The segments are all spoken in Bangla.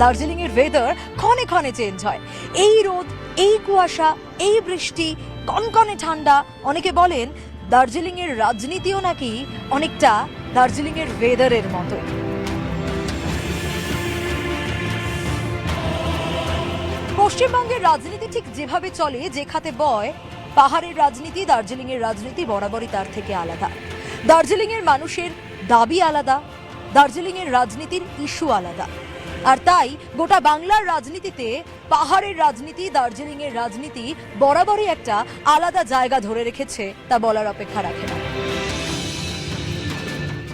দার্জিলিং এর ওয়েদার ক্ষণে ক্ষণে চেঞ্জ হয়। এই রোদ, এই কুয়াশা, এই বৃষ্টি, কনকনে ঠান্ডা। অনেকে বলেন দার্জিলিং এর রাজনীতিও নাকি অনেকটা দার্জিলিং এর ওয়েদারের মতোই। পশ্চিমবঙ্গের রাজনীতি ঠিক যেভাবে চলে, যে খাতে বয়, পাহাড়ের রাজনীতি, দার্জিলিং এর রাজনীতি বরাবরই তার থেকে আলাদা। দার্জিলিং এর মানুষের দাবি আলাদা, দার্জিলিং এর রাজনীতির ইস্যু আলাদা। আর তাই গোটা বাংলার রাজনীতিতে পাহাড়ের রাজনীতি, দার্জিলিং এর রাজনীতি বরাবরই একটা আলাদা জায়গা ধরে রেখেছে, তা বলার অপেক্ষা রাখে না।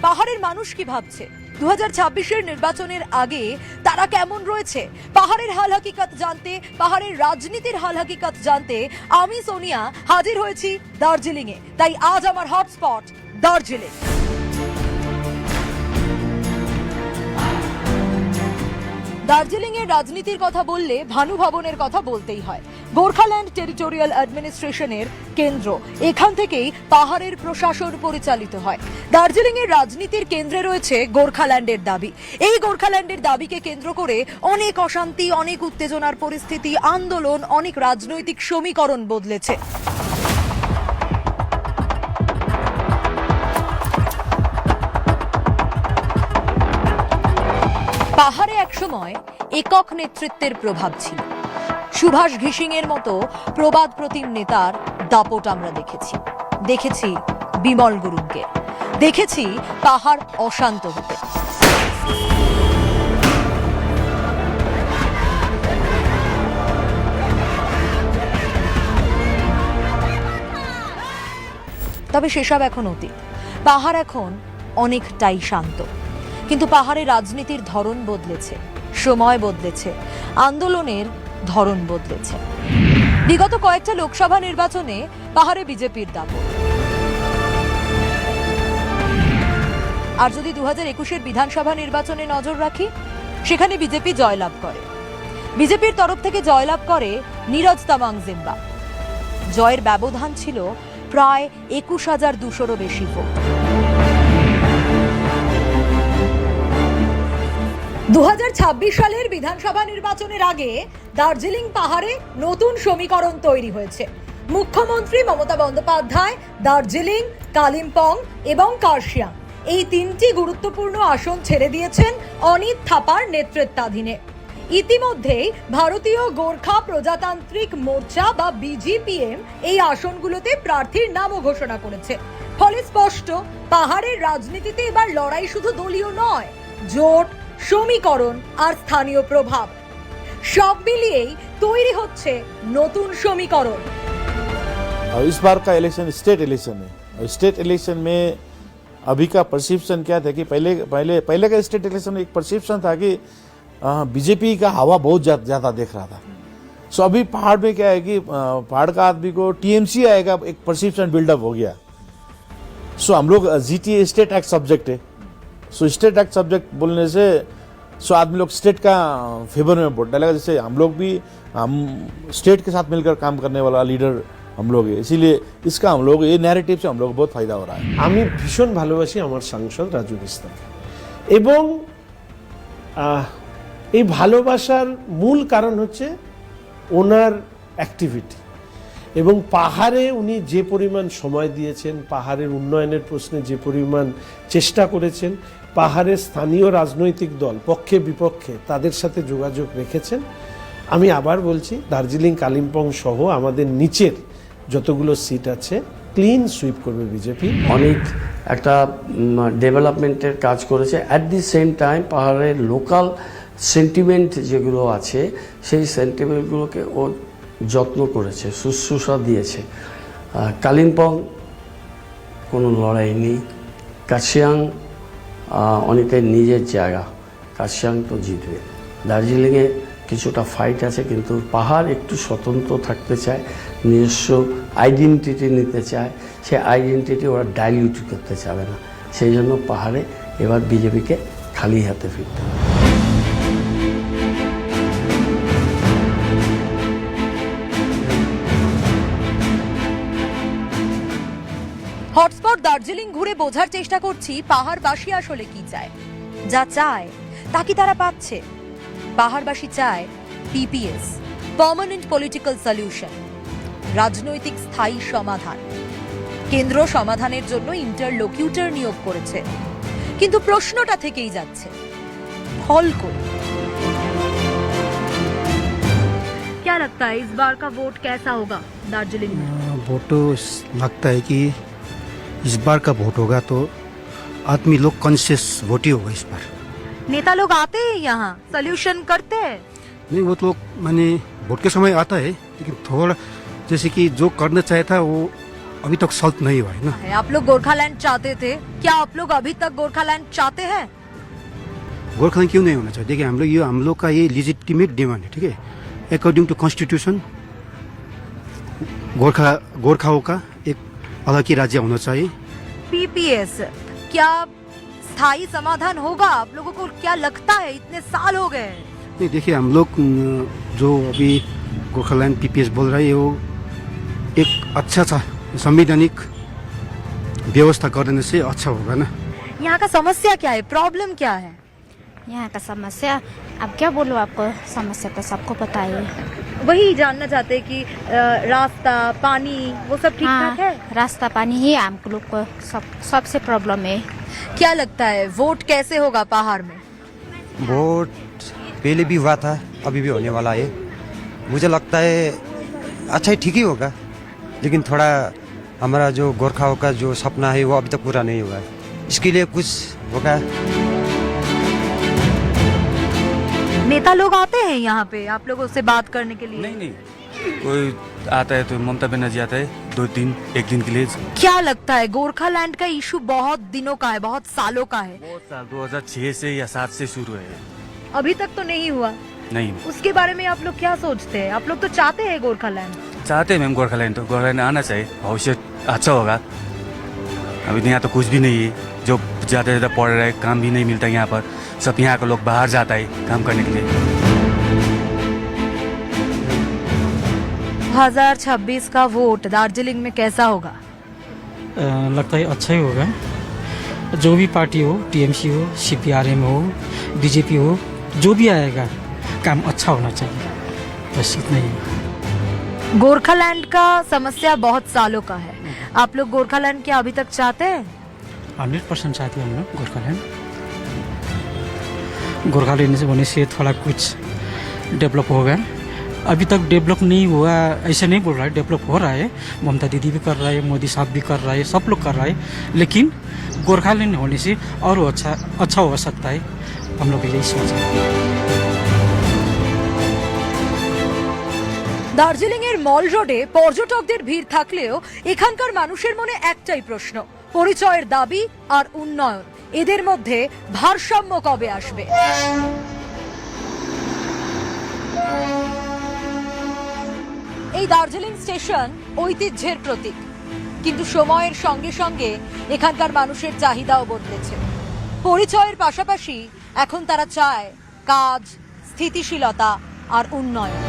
পাহাড়ের মানুষ কি ভাবছে 2026-এর নির্বাচনের আগে, তারা কেমন রয়েছে, পাহাড়ের হাল হাকিকত জানতে, পাহাড়ের রাজনীতির হাল হাকিকত জানতে আমি সোনিয়া হাজির হয়েছি দার্জিলিং এ। তাই আজ আমার হটস্পট দার্জিলিং। দার্জিলিং এর রাজনীতির কথা বললে ভানু ভবনের কথা বলতেই হয়। গোর্খাল্যান্ড টেরিটোরিয়াল অ্যাডমিনিস্ট্রেশনের কেন্দ্র, এখান থেকেই পাহাড়ের প্রশাসন পরিচালিত হয়। দার্জিলিং এর রাজনীতির কেন্দ্রে রয়েছে গোর্খাল্যান্ডের দাবি। এই গোর্খাল্যান্ডের দাবিকে কেন্দ্র করে অনেক অশান্তি, অনেক উত্তেজনার পরিস্থিতি, আন্দোলন, অনেক রাজনৈতিক সমীকরণ বদলেছে। পাহাড়ে একসময় একক নেতৃত্বের প্রভাব ছিল। সুভাষ ঘিসিং এর মতো প্রবাদ প্রতিম নেতার দাপট আমরা দেখেছি বিমল গুরুংকে, দেখেছি পাহাড় অশান্ত হতে। তবে সেসব এখন অতীত। পাহাড় এখন অনেকটাই শান্ত। কিন্তু পাহাড়ের রাজনীতির ধরন বদলেছে, সময় বদলেছে, আন্দোলনের ধরন বদলেছে। বিগত কয়েকটা লোকসভা নির্বাচনে পাহাড়ে বিজেপির দাপট। আর যদি 2021-এর বিধানসভা নির্বাচনে নজর রাখি, সেখানে বিজেপি জয়লাভ করে। বিজেপির তরফ থেকে জয়লাভ করে নীরজ তামাং জিম্বা। জয়ের ব্যবধান ছিল প্রায় 21,200-রও বেশি ভোট। 2026 সালের বিধানসভা নির্বাচনের আগে দার্জিলিং পাহাড়ে নতুন সমীকরণ তৈরি হয়েছে। মুখ্যমন্ত্রী মমতা বন্দ্যোপাধ্যায় দার্জিলিং, কালিম্পং এবং কার্শিয়াং, এই তিনটি গুরুত্বপূর্ণ আসন ছেড়ে দিয়েছেন অনিত থাপার নেতৃত্বাধীনে। ইতিমধ্যেই ভারতীয় গোর্খা প্রজাতান্ত্রিক মোর্চা বা বিজিপিএম এই আসনগুলোতে প্রার্থীর নামও ঘোষণা করেছে। ফলে স্পষ্ট, পাহাড়ের রাজনীতিতে এবার লড়াই শুধু দলীয় নয়, জোট, সমীকরণ আর স্থানীয় প্রভাব সব মিলিয়েই তৈরি হচ্ছে নতুন সমীকরণ। इस बार का इलेक्शन स्टेट इलेक्शन है और स्टेट इलेक्शन में अभी का परसेप्शन क्या था कि पहले का स्टेट इलेक्शन में एक परसेप्शन था कि बीजेपी का हवा बहुत ज़्यादा देख रहा था। सो अभी पहाड़ में क्या है कि पहाड़ का आदमी को टीएमसी आएगा, एक परसेप्शन बिल्डअप हो गया। सो हम लोग जीटीए स्टेट एक्ट सब्जेक्ट है। सो स्टेट एक्ट सब्जेक्ट बोलने से आदमी लोग स्टेट का फेवर में वोट डालेगा। जैसे हम स्टेट के साथ मिलकर काम करने वाला लीडर हम लोग है, इसीलिए इसका हम लोग ये नैरेटिव से हम लोग बहुत फायदा हो रहा है। আমি ভীষণ ভালোবাসি আমার সাংসদ রাজু বিস্তারকে, এবং এই ভালোবাসার মূল কারণ হচ্ছে ওনার অ্যাক্টিভিটি, এবং পাহাড়ে উনি যে পরিমাণ সময় দিয়েছেন, পাহাড়ের উন্নয়নের প্রশ্নে যে পরিমাণ চেষ্টা করেছেন, পাহাড়ের স্থানীয় রাজনৈতিক দল পক্ষে বিপক্ষে তাদের সাথে যোগাযোগ রেখেছেন। আমি আবার বলছি, দার্জিলিং, কালিম্পং সহ আমাদের নিচের যতগুলো সিট আছে ক্লিন সুইপ করবে বিজেপি। অনেক একটা ডেভেলপমেন্টের কাজ করেছে। অ্যাট দি সেম টাইম পাহাড়ের লোকাল সেন্টিমেন্ট যেগুলো আছে, সেই সেন্টিমেন্টগুলোকে ও যত্ন করেছে, শুশ্রূষা দিয়েছে। কালিম্পং কোনো লড়াই নেই। কার্শিয়াং অনেকের নিজের জায়গা, কার্শিয়াং তো জিতবে। দার্জিলিংয়ে কিছুটা ফাইট আছে, কিন্তু পাহাড় একটু স্বতন্ত্র থাকতে চায়, নিজস্ব আইডেন্টিটি নিতে চায়। সে আইডেন্টিটি ওরা ডাইলিউট করতে চাবে না। সেই জন্য পাহাড়ে এবার বিজেপিকে খালি হাতে ফিরতে হবে। হটস্পট দার্জিলিং ঘুরে বোঝার চেষ্টা করছি পাহাড়বাসী আসলে কি চায়। যা চায় তা কি তারা পাচ্ছে? পাহাড়বাসী চায় পিপিএস, পার্মানেন্ট পলিটিক্যাল সলিউশন, রাজনৈতিক স্থায়ী সমাধান। কেন্দ্র সমাধানের জন্য ইন্টারলোকিউটর নিয়োগ করেছে, কিন্তু প্রশ্নটা থেকেই যাচ্ছে, ফল কই? क्या लगता है इस बार का वोट कैसा होगा दार्जिलिंग में? वोट तो लगता है कि इस बार का वोट होगा तो आदमी लोग कॉन्शियस वोट ही होगा इस बार। नेता लोग आते हैं यहाँ, सोल्यूशन करते हैं। नहीं वो तो मैंने वोट के समय आता है, लेकिन थोड़ा जैसे कि जो करना चाहे था वो अभी तक सॉल्व नहीं हुआ है ना। आप लोग गोरखालैंड चाहते थे, क्या आप लोग अभी तक गोरखालैंड चाहते हैं? गोरखालैंड क्यों नहीं होना चाहिए? देखिए हम लोग का ये लिजिटिमेट डिमांड है, ठीक है। अकॉर्डिंग टू कॉन्स्टिट्यूशन गोरखाओं का एक अलग ही राज्य होना चाहिए। पीपीएस क्या स्थायी समाधान होगा? आप लोगों को क्या लगता है? इतने साल हो गए। नहीं देखिए हम लोग जो अभी गोरखालैंड पीपीएस बोल रहे हैं वो एक अच्छा सा संवैधानिक व्यवस्था करने से अच्छा होगा ना। यहाँ का समस्या क्या है, प्रॉब्लम क्या है? यहाँ का समस्या अब क्या बोलूँ आपको, समस्या तो सबको पता है। वही जानना चाहते हैं कि रास्ता, पानी, वो सब ठीक ठाक है? रास्ता पानी ही हम लोग को सबसे प्रॉब्लम है। क्या लगता है वोट कैसे होगा पहाड़ में? वोट पहले भी हुआ था, अभी भी होने वाला है। मुझे लगता है अच्छा ही ठीक ही होगा, लेकिन थोड़ा हमारा जो गोरखाओं का जो सपना है वो अभी तक पूरा नहीं हुआ है, इसके लिए कुछ होगा। नेता लोग आते हैं यहाँ पे आप लोगों से बात करने के लिए? नहीं, कोई आता है तो ममता बनर्जी आता है 1 दिन के लिए। क्या लगता है गोरखालैंड का इशू बहुत दिनों का है, बहुत सालों का है? बहुत साल 2006 से या 7 से शुरू है। अभी तक तो नहीं हुआ। नहीं उसके बारे में आप लोग क्या सोचते हैं? आप लोग तो चाहते हैं गोरखालैंड? चाहते हैं मैम गोरखालैंड, तो गोरखालैंड आना चाहिए, भविष्य अच्छा होगा। अभी यहाँ तो कुछ भी नहीं है, जो ज़्यादा पढ़ रहे काम भी नहीं मिलता यहाँ पर, सब यहाँ के लोग बाहर जाता है काम करने के लिए। 2026 का वोट दार्जिलिंग में कैसा होगा? लगता है अच्छा ही होगा। जो भी पार्टी हो, टीएमसी हो, सीपीआरएम हो, बीजेपी हो, जो भी आएगा काम अच्छा होना चाहिए, बस इतना ही। गोरखालैंड का समस्या बहुत सालों का है, आप लोग गोरखालैंड क्या अभी तक चाहते हैं? 100% चाहते हैं हम लोग गोरखालैंड। गोरखालैंड से होने से थोड़ा कुछ डेवलप होगा। अभी तक डेवलप नहीं हुआ ऐसे नहीं बोल रहा है, डेवलप हो रहा है। ममता दीदी भी कर रहा है, मोदी साहब भी कर रहा है, सब लोग कर रहा है, लेकिन गोरखालैंड होने से और अच्छा हो सकता है, हम लोग यही सोच रहे हैं। দার্জিলিং এর মল রোডে পর্যটকদের ভিড় থাকলেও এখানকার মানুষের মনে একটাই প্রশ্ন, পরিচয়ের দাবি আর উন্নয়ন, এদের মধ্যে ভারসাম্য কবে আসবে? এই দার্জিলিং স্টেশন ঐতিহ্যের প্রতীক, কিন্তু সময়ের সঙ্গে সঙ্গে এখানকার মানুষের চাহিদাও বদলেছে। পরিচয়ের পাশাপাশি এখন তারা চায় কাজ, স্থিতিশীলতা আর উন্নয়ন।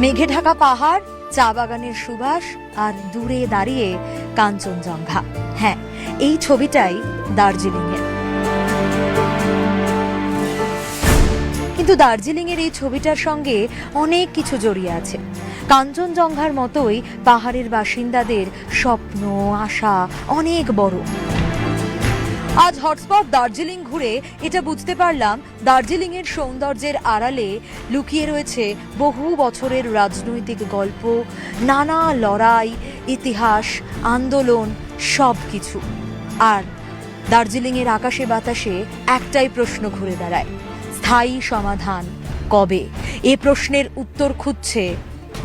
মেঘে ঢাকা পাহাড়, চা বাগানের সুবাস আর দূরে দাঁড়িয়ে কাঞ্চনজঙ্ঘা। হ্যাঁ, এই ছবিটাই দার্জিলিং এর। কিন্তু দার্জিলিং এর এই ছবিটার সঙ্গে অনেক কিছু জড়িয়ে আছে। কাঞ্চনজঙ্ঘার মতোই পাহাড়ের বাসিন্দাদের স্বপ্ন, আশা অনেক বড়। আজ হটস্পট দার্জিলিং ঘুরে এটা বুঝতে পারলাম, দার্জিলিং এর সৌন্দর্যের আড়ালে লুকিয়ে রয়েছে বহু বছরের রাজনৈতিক গল্প, নানা লড়াই, ইতিহাস, আন্দোলন, সব কিছু। আর দার্জিলিং এর আকাশে বাতাসে একটাই প্রশ্ন ঘুরে বেড়ায়, স্থায়ী সমাধান কবে? এ প্রশ্নের উত্তর খুঁজছে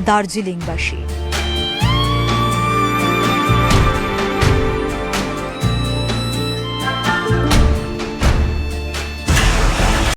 দার্জিলিংবাসী।